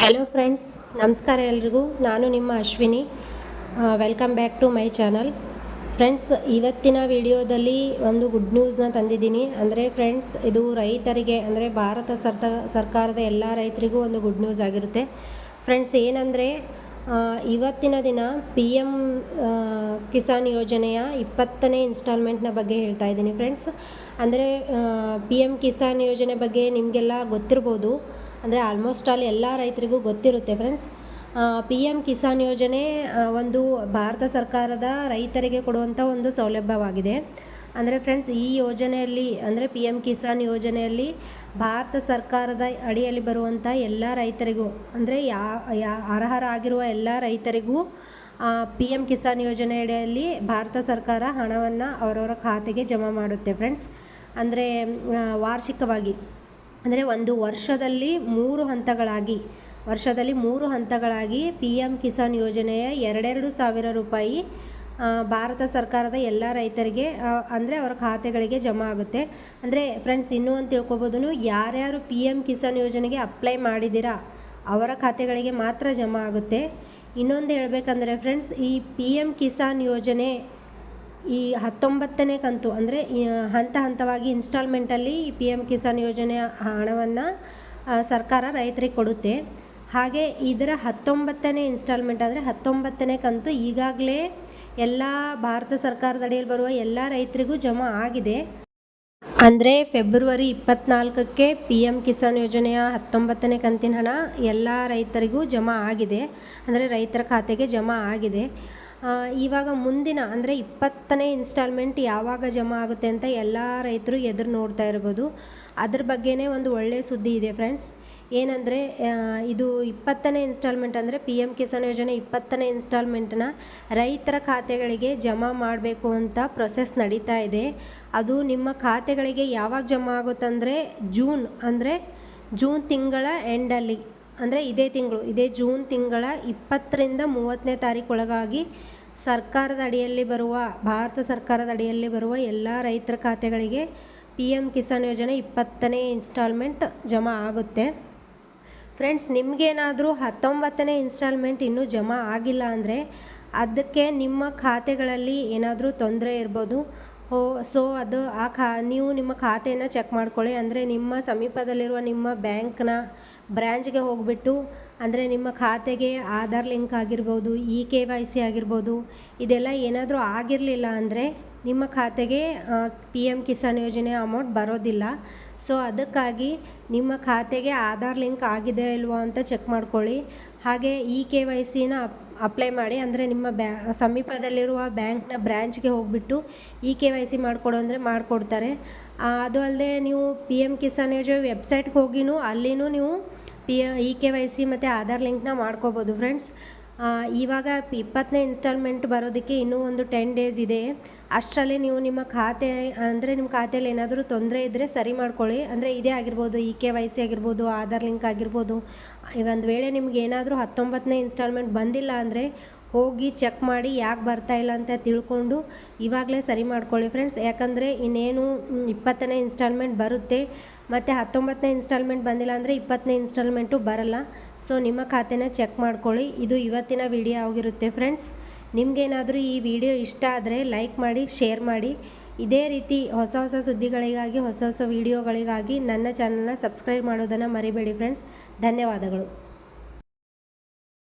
Hello friends, ನಮಸ್ಕಾರ ಎಲ್ರಿಗೂ. ನಾನು ನಿಮ್ಮ Ashwini. Welcome back to my channel. Friends, ಇವತ್ತಿನ ವಿಡಿಯೋದಲ್ಲಿ ಒಂದು ಗುಡ್ ನ್ಯೂಸ್ನ ತಂದಿದ್ದೀನಿ. ಅಂದರೆ ಫ್ರೆಂಡ್ಸ್, ಇದು ರೈತರಿಗೆ ಅಂದರೆ ಭಾರತ ಸರ್ಕಾರದ ಎಲ್ಲ ರೈತರಿಗೂ ಒಂದು ಗುಡ್ ನ್ಯೂಸ್ ಆಗಿರುತ್ತೆ. ಫ್ರೆಂಡ್ಸ್, ಏನಂದರೆ ಇವತ್ತಿನ ದಿನ PM ಕಿಸಾನ್ ಯೋಜನೆಯ 20ನೇ ಇನ್ಸ್ಟಾಲ್ಮೆಂಟ್ನ ಬಗ್ಗೆ ಹೇಳ್ತಾ ಇದ್ದೀನಿ. ಫ್ರೆಂಡ್ಸ್, ಅಂದರೆ PM ಕಿಸಾನ್ ಯೋಜನೆ ಬಗ್ಗೆ ನಿಮಗೆಲ್ಲ ಗೊತ್ತಿರ್ಬೋದು. ಅಂದರೆ ಆಲ್ಮೋಸ್ಟ್ ಆಲ್ ಎಲ್ಲ ರೈತರಿಗೂ ಗೊತ್ತಿರುತ್ತೆ. ಫ್ರೆಂಡ್ಸ್, PM ಕಿಸಾನ್ ಯೋಜನೆ ಒಂದು ಭಾರತ ಸರ್ಕಾರದ ರೈತರಿಗೆ ಕೊಡುವಂಥ ಒಂದು ಸೌಲಭ್ಯವಾಗಿದೆ. ಅಂದರೆ ಫ್ರೆಂಡ್ಸ್, ಈ ಯೋಜನೆಯಲ್ಲಿ ಅಂದರೆ PM ಕಿಸಾನ್ ಯೋಜನೆಯಲ್ಲಿ ಭಾರತ ಸರ್ಕಾರದ ಅಡಿಯಲ್ಲಿ ಬರುವಂಥ ಎಲ್ಲ ರೈತರಿಗೂ ಅಂದರೆ ಅರ್ಹರಾಗಿರುವ ಎಲ್ಲ ರೈತರಿಗೂ PM ಕಿಸಾನ್ ಯೋಜನೆ ಅಡಿಯಲ್ಲಿ ಭಾರತ ಸರ್ಕಾರ ಹಣವನ್ನು ಅವರವರ ಖಾತೆಗೆ ಜಮಾ ಮಾಡುತ್ತೆ. ಫ್ರೆಂಡ್ಸ್, ಅಂದರೆ ವಾರ್ಷಿಕವಾಗಿ ಅಂದರೆ ಒಂದು ವರ್ಷದಲ್ಲಿ 3 ಹಂತಗಳಾಗಿ PM ಕಿಸಾನ್ ಯೋಜನೆಯ 2,000 ರೂಪಾಯಿ ಭಾರತ ಸರ್ಕಾರದ ಎಲ್ಲ ರೈತರಿಗೆ ಅಂದರೆ ಅವರ ಖಾತೆಗಳಿಗೆ ಜಮಾ ಆಗುತ್ತೆ. ಅಂದರೆ ಫ್ರೆಂಡ್ಸ್, ಇನ್ನೂ ಒಂದು ತಿಳ್ಕೊಬೋದು, ಯಾರ್ಯಾರು PM ಕಿಸಾನ್ ಯೋಜನೆಗೆ ಅಪ್ಲೈ ಮಾಡಿದ್ದೀರಾ ಅವರ ಖಾತೆಗಳಿಗೆ ಮಾತ್ರ ಜಮಾ ಆಗುತ್ತೆ. ಇನ್ನೊಂದು ಹೇಳಬೇಕಂದ್ರೆ ಫ್ರೆಂಡ್ಸ್, ಈ PM ಕಿಸಾನ್ ಯೋಜನೆ ಈ 19ನೇ ಕಂತು ಅಂದರೆ ಹಂತವಾಗಿ ಇನ್ಸ್ಟಾಲ್ಮೆಂಟಲ್ಲಿ ಈ PM ಕಿಸಾನ್ ಯೋಜನೆಯ ಹಣವನ್ನು ಸರ್ಕಾರ ರೈತರಿಗೆ ಕೊಡುತ್ತೆ. ಹಾಗೆ ಇದರ 19ನೇ ಇನ್ಸ್ಟಾಲ್ಮೆಂಟ್ ಅಂದರೆ 19ನೇ ಕಂತು ಈಗಾಗಲೇ ಎಲ್ಲ ಭಾರತ ಸರ್ಕಾರದ ಅಡಿಯಲ್ಲಿ ಬರುವ ಎಲ್ಲ ರೈತರಿಗೂ ಜಮಾ ಆಗಿದೆ. ಅಂದರೆ ಫೆಬ್ರವರಿ 24ಕ್ಕೆ PM ಕಿಸಾನ್ ಯೋಜನೆಯ 19ನೇ ಕಂತಿನ ಹಣ ಎಲ್ಲ ರೈತರಿಗೂ ಜಮಾ ಆಗಿದೆ. ಅಂದರೆ ರೈತರ ಖಾತೆಗೆ ಜಮಾ ಆಗಿದೆ. ಇವಾಗ ಮುಂದಿನ ಅಂದರೆ 20ನೇ ಇನ್ಸ್ಟಾಲ್ಮೆಂಟ್ ಯಾವಾಗ ಜಮಾ ಆಗುತ್ತೆ ಅಂತ ಎಲ್ಲ ರೈತರು ಎದುರು ನೋಡ್ತಾ ಇರ್ಬೋದು. ಅದ್ರ ಬಗ್ಗೆನೇ ಒಂದು ಒಳ್ಳೆಯ ಸುದ್ದಿ ಇದೆ. ಫ್ರೆಂಡ್ಸ್, ಏನಂದರೆ ಇದು 20ನೇ ಇನ್ಸ್ಟಾಲ್ಮೆಂಟ್ ಅಂದರೆ PM ಕಿಸಾನ್ ಯೋಜನೆ 20ನೇ ಇನ್ಸ್ಟಾಲ್ಮೆಂಟನ್ನ ರೈತರ ಖಾತೆಗಳಿಗೆ ಜಮಾ ಮಾಡಬೇಕು ಅಂತ ಪ್ರೊಸೆಸ್ ನಡೀತಾ ಇದೆ. ಅದು ನಿಮ್ಮ ಖಾತೆಗಳಿಗೆ ಯಾವಾಗ ಜಮಾ ಆಗುತ್ತಂದರೆ ಜೂನ್ ತಿಂಗಳ ಎಂಡಲ್ಲಿ ಅಂದರೆ ಇದೇ ಜೂನ್ ತಿಂಗಳ 20ರಿಂದ 30ನೇ ತಾರೀಕೊಳಗಾಗಿ ಭಾರತ ಸರ್ಕಾರದ ಅಡಿಯಲ್ಲಿ ಬರುವ ಎಲ್ಲ ರೈತರ ಖಾತೆಗಳಿಗೆ PM ಕಿಸಾನ್ ಯೋಜನೆ 20ನೇ ಇನ್ಸ್ಟಾಲ್ಮೆಂಟ್ ಜಮಾ ಆಗುತ್ತೆ. ಫ್ರೆಂಡ್ಸ್, ನಿಮಗೇನಾದರೂ 19ನೇ ಇನ್ಸ್ಟಾಲ್ಮೆಂಟ್ ಇನ್ನೂ ಜಮಾ ಆಗಿಲ್ಲ ಅಂದರೆ ಅದಕ್ಕೆ ನಿಮ್ಮ ಖಾತೆಗಳಲ್ಲಿ ಏನಾದರೂ ತೊಂದರೆ ಇರ್ಬೋದು. ಸೊ ಅದು ನೀವು ನಿಮ್ಮ ಖಾತೆಯನ್ನು ಚೆಕ್ ಮಾಡ್ಕೊಳ್ಳಿ. ಅಂದರೆ ನಿಮ್ಮ ಸಮೀಪದಲ್ಲಿರುವ ನಿಮ್ಮ ಬ್ಯಾಂಕ್ನ ಬ್ರ್ಯಾಂಚ್ಗೆ ಹೋಗಿಬಿಟ್ಟು ಅಂದರೆ ನಿಮ್ಮ ಖಾತೆಗೆ ಆಧಾರ್ ಲಿಂಕ್ ಆಗಿರ್ಬೋದು, KYC ಆಗಿರ್ಬೋದು, ಇದೆಲ್ಲ ಏನಾದರೂ ಆಗಿರಲಿಲ್ಲ ಅಂದರೆ ನಿಮ್ಮ ಖಾತೆಗೆ PM ಕಿಸಾನ್ ಯೋಜನೆ ಅಮೌಂಟ್ ಬರೋದಿಲ್ಲ. ಸೊ ಅದಕ್ಕಾಗಿ ನಿಮ್ಮ ಖಾತೆಗೆ ಆಧಾರ್ ಲಿಂಕ್ ಆಗಿದೆ ಇಲ್ವೋ ಅಂತ ಚೆಕ್ ಮಾಡ್ಕೊಳ್ಳಿ. ಹಾಗೆ KYCನ ಅಪ್ಲೈ ಮಾಡಿ. ಅಂದರೆ ನಿಮ್ಮ ಸಮೀಪದಲ್ಲಿರುವ ಬ್ಯಾಂಕ್ನ ಬ್ರ್ಯಾಂಚ್ಗೆ ಹೋಗಿಬಿಟ್ಟು KYC ಮಾಡಿಕೊಡು ಅಂದರೆ ಮಾಡಿಕೊಡ್ತಾರೆ. ಅದು ಅಲ್ಲದೆ ನೀವು PM ಕಿಸಾನ್ ಯೋಜನೆ ವೆಬ್ಸೈಟ್ಗೆ ಹೋಗಿನೂ ಅಲ್ಲಿನೂ ನೀವು KYC ಮತ್ತು ಆಧಾರ್ ಲಿಂಕ್ನ ಮಾಡ್ಕೋಬೋದು. ಫ್ರೆಂಡ್ಸ್, ಇವಾಗ 20ನೇ ಇನ್ಸ್ಟಾಲ್ಮೆಂಟ್ ಬರೋದಕ್ಕೆ ಇನ್ನೂ ಒಂದು 10 ಡೇಸ್ ಇದೆ. ಅಷ್ಟರಲ್ಲಿ ನೀವು ನಿಮ್ಮ ಖಾತೆಯಲ್ಲಿ ಏನಾದರೂ ತೊಂದರೆ ಇದ್ದರೆ ಸರಿ ಮಾಡ್ಕೊಳ್ಳಿ. ಅಂದರೆ ಇದೇ ಆಗಿರ್ಬೋದು, KYC ಆಗಿರ್ಬೋದು, ಆಧಾರ್ ಲಿಂಕ್ ಆಗಿರ್ಬೋದು. ಒಂದು ವೇಳೆ ನಿಮ್ಗೆ ಏನಾದರೂ 19ನೇ ಇನ್ಸ್ಟಾಲ್ಮೆಂಟ್ ಬಂದಿಲ್ಲ ಅಂದರೆ ಹೋಗಿ ಚೆಕ್ ಮಾಡಿ ಯಾಕೆ ಬರ್ತಾಯಿಲ್ಲ ಅಂತ ತಿಳ್ಕೊಂಡು ಇವಾಗಲೇ ಸರಿ ಮಾಡ್ಕೊಳ್ಳಿ. ಫ್ರೆಂಡ್ಸ್, ಯಾಕಂದರೆ ಇನ್ನೇನು 20ನೇ ಇನ್ಸ್ಟಾಲ್ಮೆಂಟ್ ಬರುತ್ತೆ ಮತ್ತು 19ನೇ ಇನ್ಸ್ಟಾಲ್ಮೆಂಟ್ ಬಂದಿಲ್ಲ ಅಂದರೆ 20ನೇ ಇನ್ಸ್ಟಾಲ್ಮೆಂಟು ಬರಲ್ಲ. ಸೊ ನಿಮ್ಮ ಖಾತೆನ ಚೆಕ್ ಮಾಡ್ಕೊಳ್ಳಿ. ಇದು ಇವತ್ತಿನ ವಿಡಿಯೋ ಆಗಿರುತ್ತೆ. ಫ್ರೆಂಡ್ಸ್, ನಿಮಗೇನಾದರೂ ಈ ವಿಡಿಯೋ ಇಷ್ಟ ಆದರೆ ಲೈಕ್ ಮಾಡಿ, ಶೇರ್ ಮಾಡಿ. ಇದೇ ರೀತಿ ಹೊಸ ಸುದ್ದಿಗಳಿಗಾಗಿ ಹೊಸ ವಿಡಿಯೋಗಳಿಗಾಗಿ ನನ್ನ ಚಾನಲ್ನ ಸಬ್ಸ್ಕ್ರೈಬ್ ಮಾಡೋದನ್ನು ಮರಿಬೇಡಿ. ಫ್ರೆಂಡ್ಸ್, ಧನ್ಯವಾದಗಳು.